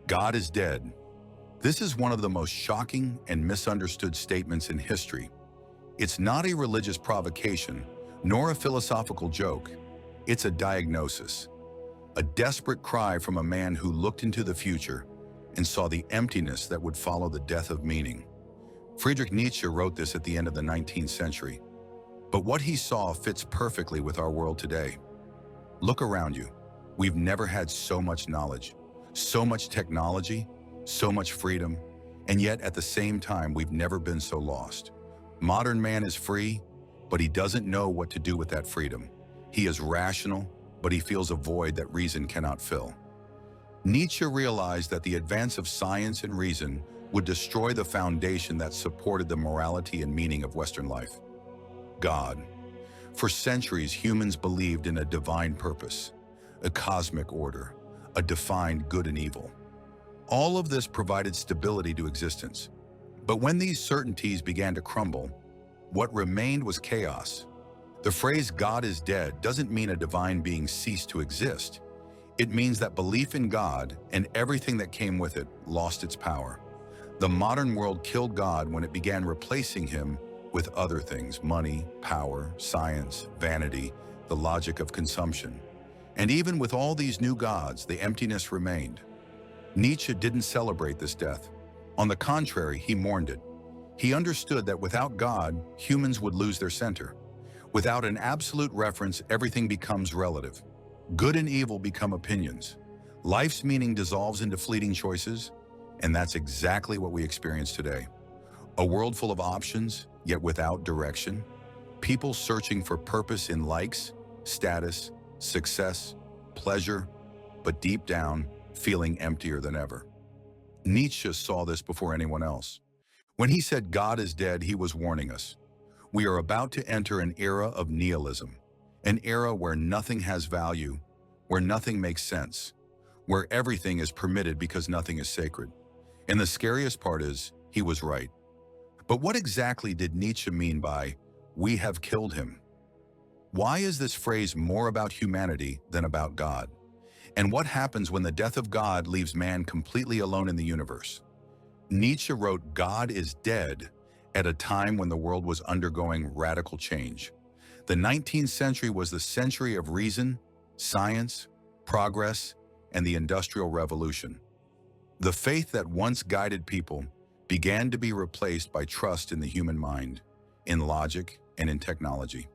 God is dead. This is one of the most shocking and misunderstood statements in history. It's not a religious provocation, nor a philosophical joke. It's a diagnosis, a desperate cry from a man who looked into the future and saw the emptiness that would follow the death of meaning. Friedrich Nietzsche wrote this at the end of the 19th century. But what he saw fits perfectly with our world today. Look around you. We've never had so much knowledge, so much technology, so much freedom, and yet at the same time, we've never been so lost. Modern man is free, but he doesn't know what to do with that freedom. He is rational, but he feels a void that reason cannot fill. Nietzsche realized that the advance of science and reason would destroy the foundation that supported the morality and meaning of Western life. God. For centuries, humans believed in a divine purpose, a cosmic order, a defined good and evil. All of this provided stability to existence. But when these certainties began to crumble, what remained was chaos. The phrase "God is dead" doesn't mean a divine being ceased to exist. It means that belief in God and everything that came with it lost its power. The modern world killed God when it began replacing him with other things: money, power, science, vanity, the logic of consumption. And even with all these new gods, the emptiness remained. Nietzsche didn't celebrate this death. On the contrary, he mourned it. He understood that without God, humans would lose their center. Without an absolute reference, everything becomes relative. Good and evil become opinions. Life's meaning dissolves into fleeting choices, and that's exactly what we experience today. A world full of options, yet without direction. People searching for purpose in likes, status, success, pleasure, but deep down, feeling emptier than ever. Nietzsche saw this before anyone else. When he said God is dead, he was warning us. We are about to enter an era of nihilism, an era where nothing has value, where nothing makes sense, where everything is permitted because nothing is sacred. And the scariest part is, he was right. But what exactly did Nietzsche mean by, "We have killed him"? Why is this phrase more about humanity than about God? And what happens when the death of God leaves man completely alone in the universe? Nietzsche wrote "God is dead" at a time when the world was undergoing radical change. The 19th century was the century of reason, science, progress, and the Industrial Revolution. The faith that once guided people began to be replaced by trust in the human mind, in logic, and in technology.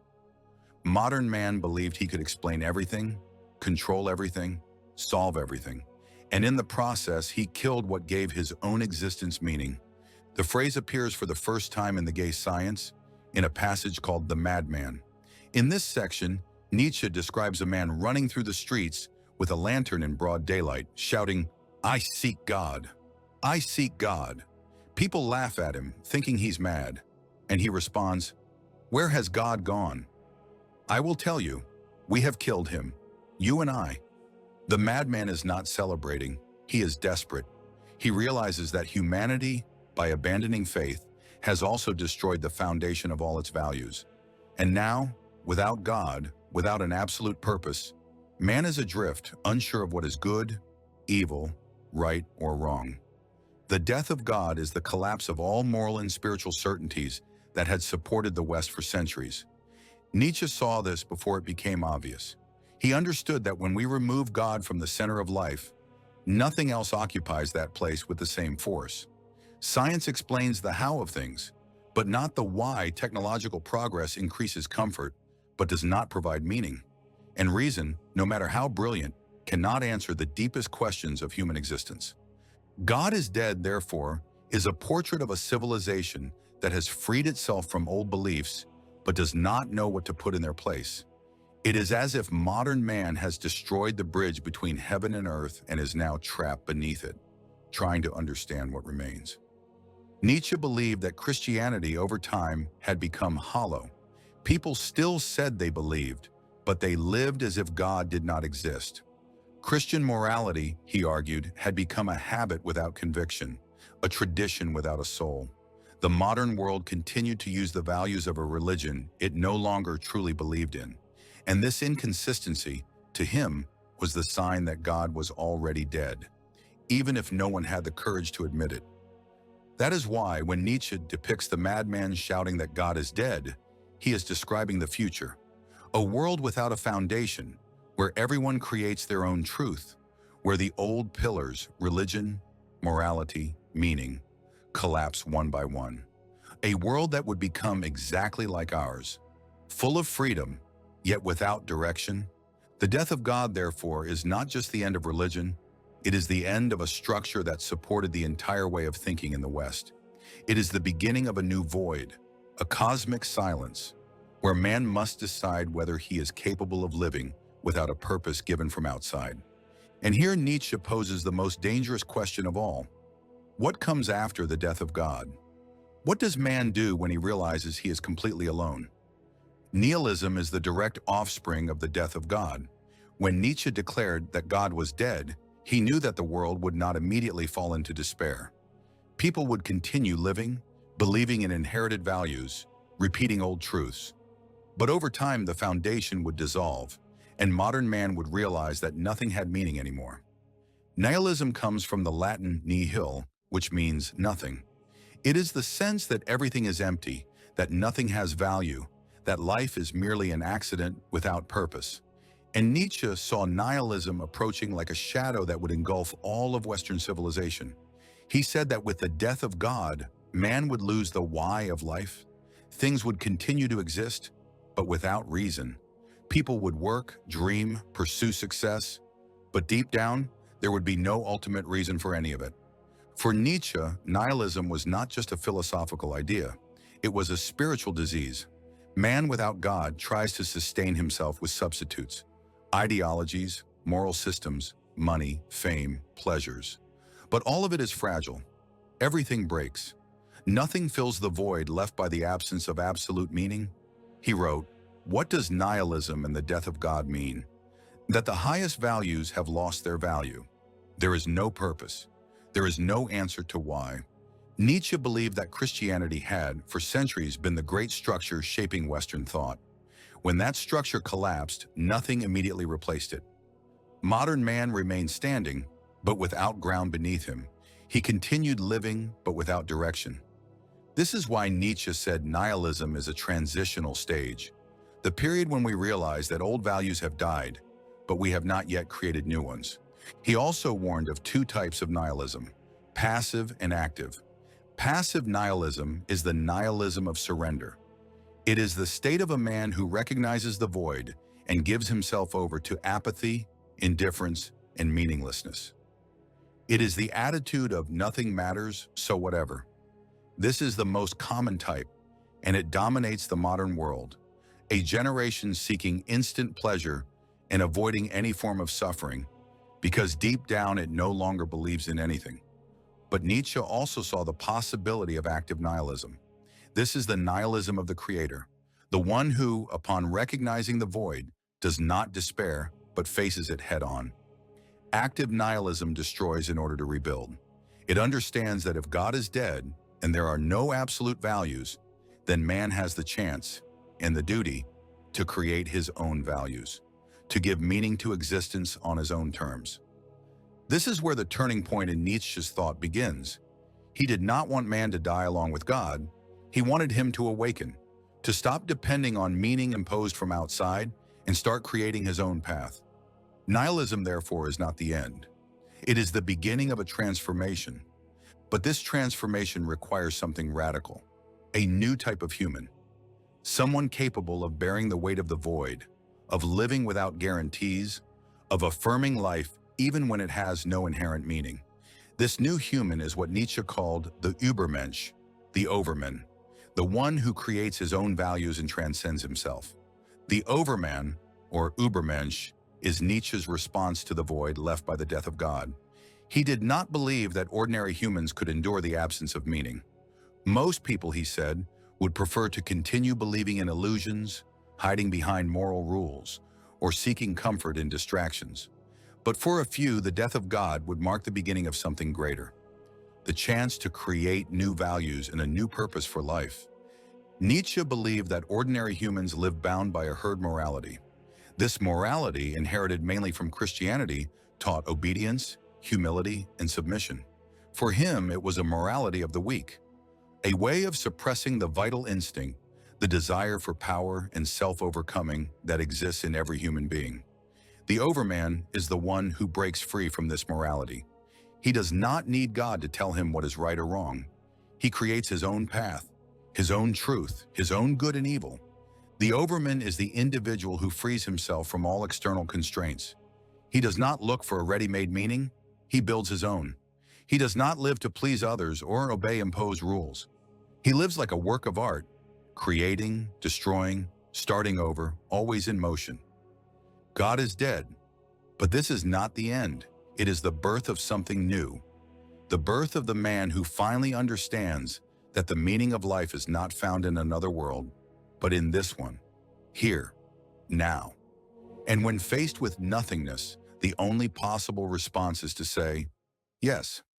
Modern man believed he could explain everything, control everything, solve everything, and in the process, he killed what gave his own existence meaning. The phrase appears for the first time in the Gay Science, in a passage called "The Madman." In this section, Nietzsche describes a man running through the streets with a lantern in broad daylight, shouting, "I seek God. I seek God." People laugh at him, thinking he's mad, and he responds, "Where has God gone? I will tell you, we have killed him, you and I." The madman is not celebrating, he is desperate. He realizes that humanity, by abandoning faith, has also destroyed the foundation of all its values. And now, without God, without an absolute purpose, man is adrift, unsure of what is good, evil, right, or wrong. The death of God is the collapse of all moral and spiritual certainties that had supported the West for centuries. Nietzsche saw this before it became obvious. He understood that when we remove God from the center of life, nothing else occupies that place with the same force. Science explains the how of things, but not the why. Technological progress increases comfort, but does not provide meaning. And reason, no matter how brilliant, cannot answer the deepest questions of human existence. God is dead, therefore, is a portrait of a civilization that has freed itself from old beliefs, but does not know what to put in their place. It is as if modern man has destroyed the bridge between heaven and earth and is now trapped beneath it, trying to understand what remains. Nietzsche believed that Christianity over time had become hollow. People still said they believed, but they lived as if God did not exist. Christian morality, he argued, had become a habit without conviction, a tradition without a soul. The modern world continued to use the values of a religion it no longer truly believed in. And this inconsistency, to him, was the sign that God was already dead. even if no one had the courage to admit it. That is why, when Nietzsche depicts the madman shouting that God is dead, he is describing the future, a world without a foundation, where everyone creates their own truth, where the old pillars, religion, morality, meaning, collapse one by one. A world that would become exactly like ours, full of freedom, yet without direction. The death of God, therefore, is not just the end of religion, it is the end of a structure that supported the entire way of thinking in the West. It is the beginning of a new void, a cosmic silence, where man must decide whether he is capable of living without a purpose given from outside. And here Nietzsche poses the most dangerous question of all. What comes after the death of God? What does man do when he realizes he is completely alone? Nihilism is the direct offspring of the death of God. When Nietzsche declared that God was dead, he knew that the world would not immediately fall into despair. People would continue living, believing in inherited values, repeating old truths. But over time, the foundation would dissolve, and modern man would realize that nothing had meaning anymore. Nihilism comes from the Latin nihil, which means nothing. It is the sense that everything is empty, that nothing has value, that life is merely an accident without purpose. And Nietzsche saw nihilism approaching like a shadow that would engulf all of Western civilization. He said that with the death of God, man would lose the why of life. Things would continue to exist, but without reason. People would work, dream, pursue success, but deep down, there would be no ultimate reason for any of it. For Nietzsche, nihilism was not just a philosophical idea. It was a spiritual disease. Man without God tries to sustain himself with substitutes, ideologies, moral systems, money, fame, pleasures. But all of it is fragile. Everything breaks. Nothing fills the void left by the absence of absolute meaning. He wrote, "What does nihilism and the death of God mean? That the highest values have lost their value. There is no purpose. There is no answer to why." Nietzsche believed that Christianity had, for centuries, been the great structure shaping Western thought. When that structure collapsed, nothing immediately replaced it. Modern man remained standing, but without ground beneath him. He continued living, but without direction. This is why Nietzsche said nihilism is a transitional stage, the period when we realize that old values have died, but we have not yet created new ones. He also warned of two types of nihilism, passive and active. Passive nihilism is the nihilism of surrender. It is the state of a man who recognizes the void and gives himself over to apathy, indifference, and meaninglessness. It is the attitude of nothing matters, so whatever. This is the most common type, and it dominates the modern world, a generation seeking instant pleasure and avoiding any form of suffering, because deep down it no longer believes in anything. But Nietzsche also saw the possibility of active nihilism. This is the nihilism of the creator, the one who, upon recognizing the void, does not despair, but faces it head-on. Active nihilism destroys in order to rebuild. It understands that if God is dead and there are no absolute values, then man has the chance and the duty to create his own values, to give meaning to existence on his own terms. This is where the turning point in Nietzsche's thought begins. He did not want man to die along with God. He wanted him to awaken, to stop depending on meaning imposed from outside and start creating his own path. Nihilism, therefore, is not the end. It is the beginning of a transformation. But this transformation requires something radical, a new type of human, someone capable of bearing the weight of the void, of living without guarantees, of affirming life even when it has no inherent meaning. This new human is what Nietzsche called the Übermensch, the overman, the one who creates his own values and transcends himself. The overman, or Übermensch, is Nietzsche's response to the void left by the death of God. He did not believe that ordinary humans could endure the absence of meaning. Most people, he said, would prefer to continue believing in illusions, hiding behind moral rules, or seeking comfort in distractions. But for a few, the death of God would mark the beginning of something greater, the chance to create new values and a new purpose for life. Nietzsche believed that ordinary humans live bound by a herd morality. This morality, inherited mainly from Christianity, taught obedience, humility, and submission. For him, it was a morality of the weak, a way of suppressing the vital instinct, the desire for power and self-overcoming that exists in every human being. The overman is the one who breaks free from this morality. He does not need God to tell him what is right or wrong. He creates his own path, his own truth, his own good and evil. The overman is the individual who frees himself from all external constraints. He does not look for a ready-made meaning. He builds his own. He does not live to please others or obey imposed rules. He lives like a work of art, creating, destroying, starting over, always in motion. God is dead, but this is not the end. It is the birth of something new, the birth of the man who finally understands that the meaning of life is not found in another world, but in this one, here, now. And when faced with nothingness, the only possible response is to say, yes,